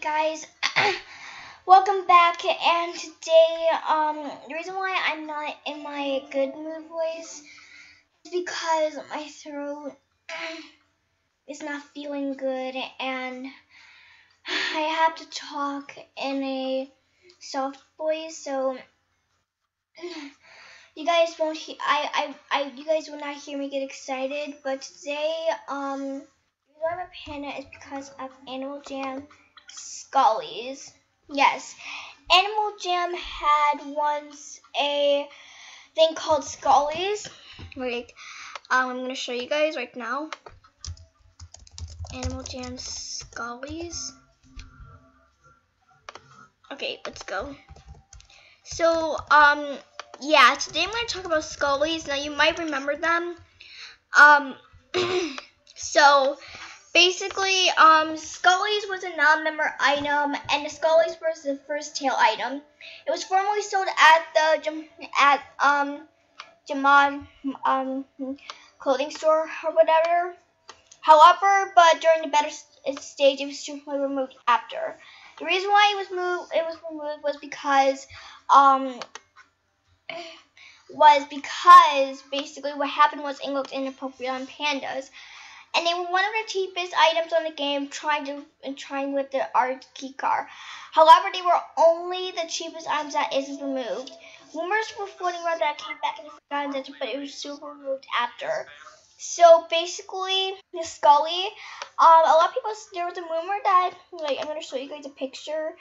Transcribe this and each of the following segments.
guys, welcome back. And today, the reason why I'm not in my good mood voice is because my throat is not feeling good, and I have to talk in a soft voice, so you guys won't hear. You guys will not hear me get excited. But today, the reason why I'm a panda is because of Animal Jam Skullys. Yes, Animal Jam had once a thing called Skullys. Wait, I'm gonna show you guys right now. Animal Jam Skullys. Okay, let's go. So, yeah, today I'm gonna talk about Skullys. Now you might remember them. So basically, Skullys was a non-member item, and the Skullys was the first tail item. It was formerly sold at the Jamad clothing store or whatever. However, but during the beta stage, it was simply removed after. The reason why it was removed was because basically what happened was it looked inappropriate on pandas. And they were one of the cheapest items on the game, trying with the art key car. However, they were only the cheapest items that isn't removed. Rumors were floating around that it came back in the Forgotten Desert, but it was super removed after. So basically, the Scully, a lot of people, there was a rumor that, like, I'm gonna show you guys a picture.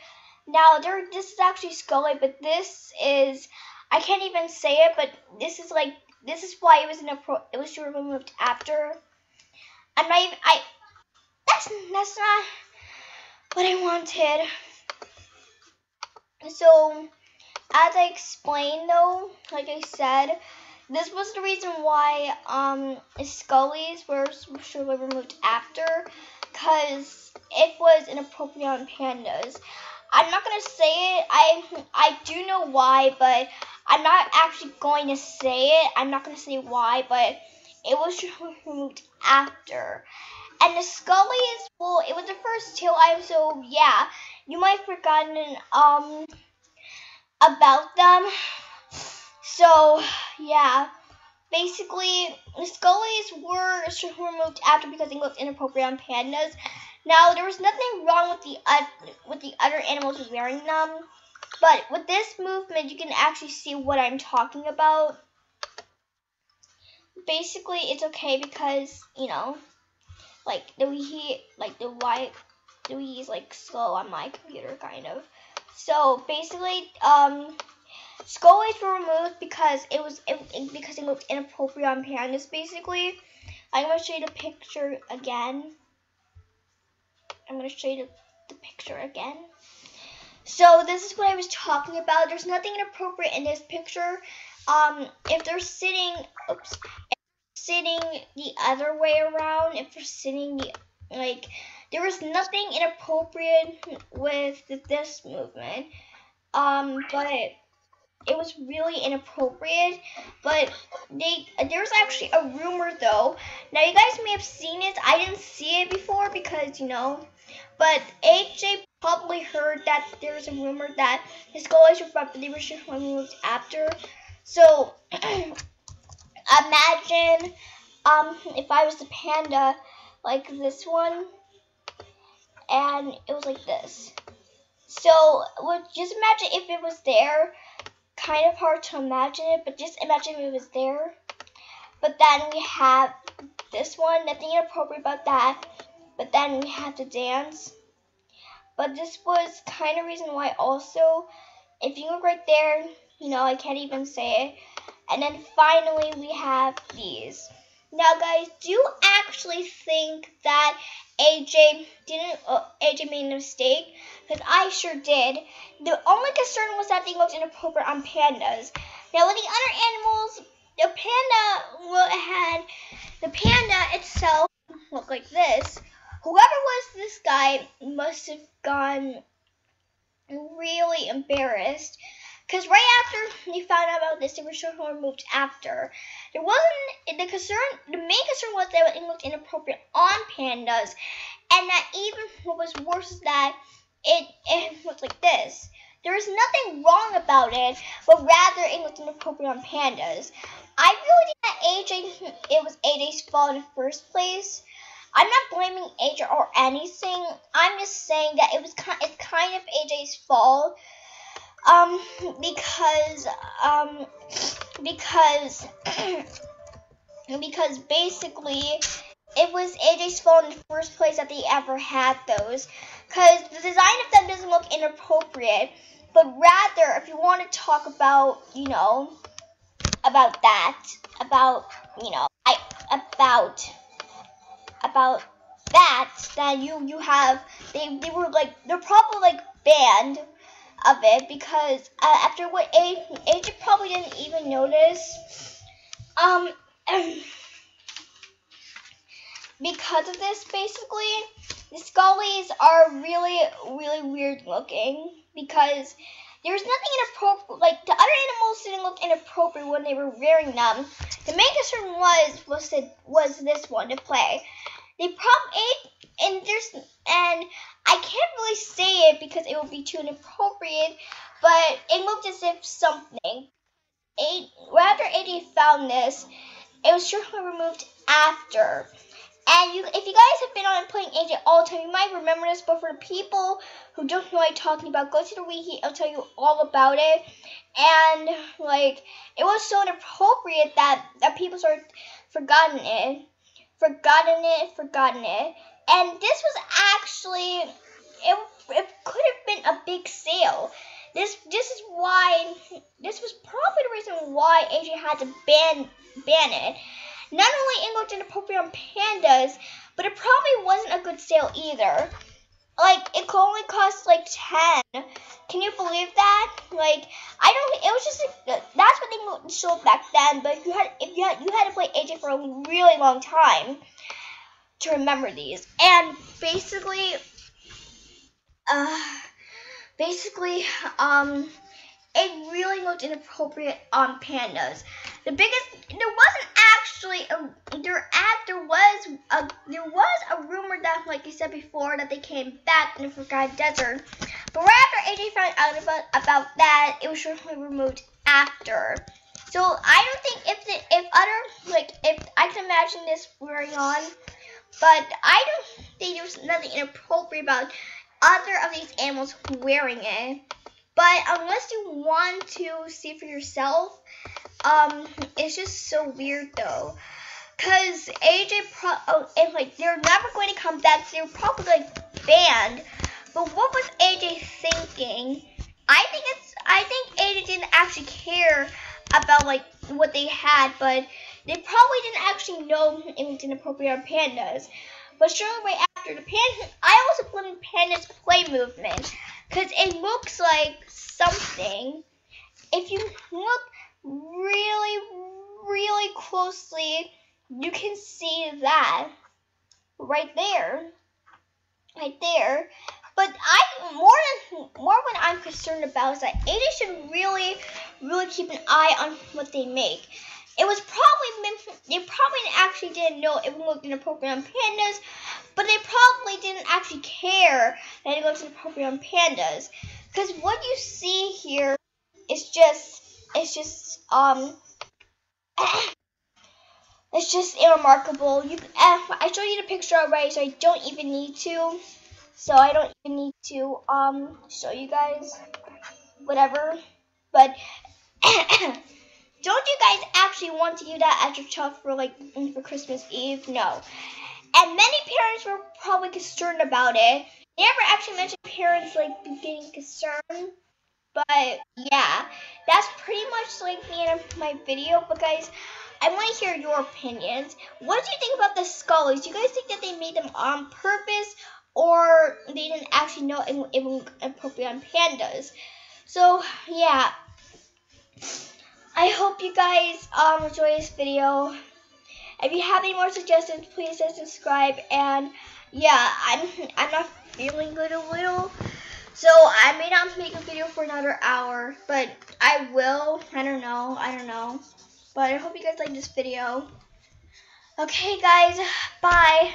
Now, this is actually Scully, but this is, I can't even say it, but this is why it was removed after. That's not what I wanted. So, as I explained though, like I said, this was the reason why Skullys were removed after, because it was inappropriate on pandas. I'm not gonna say it. I do know why, but I'm not actually going to say it. I'm not gonna say why, but it was removed after. And the Skullys, well, it was the first tail item, so yeah, you might have forgotten about them. So yeah, basically the Skullys were removed after because they looked inappropriate on pandas. Now there was nothing wrong with the other animals wearing them, but with this movement you can actually see what I'm talking about. Basically, it's okay because, you know, like the Wii is like slow on my computer, kind of. So basically, Skullys were removed because it looked inappropriate on pandas. Basically, I'm gonna show you the picture again. So this is what I was talking about. There's nothing inappropriate in this picture. If they're sitting the other way around, if they're sitting there was nothing inappropriate with this movement. But it was really inappropriate. But there's actually a rumor though. Now you guys may have seen it. I didn't see it before because, you know, but AJ probably heard that there's a rumor that his Skullys were just removed after. So imagine if I was the panda like this one, and it was like this. So just imagine if it was there. Kind of hard to imagine it, but just imagine if it was there. But then we have this one, nothing inappropriate about that. But then we have the dance. But this was kind of reason why also, if you look right there, you know, I can't even say it. And then finally we have these. Now guys, do you actually think that AJ made a mistake? Because I sure did. The only concern was that they looked inappropriate on pandas. Now with the other animals, the panda itself looked like this. Whoever was this guy must have gone really embarrassed. Because right after they found out about this, they were removed after. The main concern was that it looked inappropriate on pandas, and that even what was worse is that it looked like this. There was nothing wrong about it, but rather it looked inappropriate on Pandas. I really think that it was AJ's fault in the first place. I'm not blaming AJ or anything. I'm just saying that it's kind of AJ's fault. Because basically it was AJ's fault in the first place that they ever had those. Because the design of them doesn't look inappropriate, but rather, if you want to talk about, about that, that you have, they were like, they're probably like banned of it, because after what AJ probably didn't even notice, because of this, basically, the Skullys are really, really weird looking, because there's nothing inappropriate, like, the other animals didn't look inappropriate when they were wearing them. The main concern was this one to play. They probably, and I can't really say it because it would be too inappropriate, but it looked as if something, rather AJ found this, it was certainly removed after. And if you guys have been on playing AJ all the time, you might remember this, but for the people who don't know what I'm talking about, go to the wiki, I'll tell you all about it. And, like, it was so inappropriate that people started forgotten it. And this was actually, it could have been a big sale. This was probably the reason why AJ had to ban it. Not only it looked inappropriate on Pandas, but it probably wasn't a good sale either. Like, it could only cost like 10. Can you believe that? Like, it was just like, that's what they showed back then. But you had to play AJ for a really long time to remember these. And basically, it really looked inappropriate on Pandas. There was a rumor that, like I said before, that they came back in the Forgotten Desert. But right after AJ found out about that, it was certainly removed after. So I don't think if I can imagine this wearing on, but I don't think there's nothing inappropriate about other of these animals wearing it. But unless you want to see for yourself, it's just so weird though. Cause and like they're never going to come back. They're probably like banned. But what was AJ thinking? I think AJ didn't actually care about like what they had, but they probably didn't actually know it was inappropriate on Pandas. But surely right after the Pandas, I also blame Pandas play movement, cause it looks like something. If you look really, really closely, you can see that right there. But more what I'm concerned about is that AJ should really, really keep an eye on what they make. They probably actually didn't know it looked inappropriate on Pandas, but they probably didn't actually care that it looked inappropriate on Pandas. Because what you see here is just it's just unremarkable. I showed you the picture already, so I don't even need to. Show you guys whatever. But don't you guys actually want to do that as your child for Christmas Eve? No. And many parents were probably concerned about it. They never actually mentioned parents getting concerned. But yeah, that's pretty much the end of my video. But guys, I want to hear your opinions. What do you think about the Skullys? Do you guys think that they made them on purpose, or they didn't actually know it was appropriate on Pandas? So yeah, I hope you guys enjoy this video. If you have any more suggestions, please subscribe. And yeah, I'm not feeling good a little, so I may not make a video for another hour, but I will. I don't know. But I hope you guys like this video. Okay, guys, bye.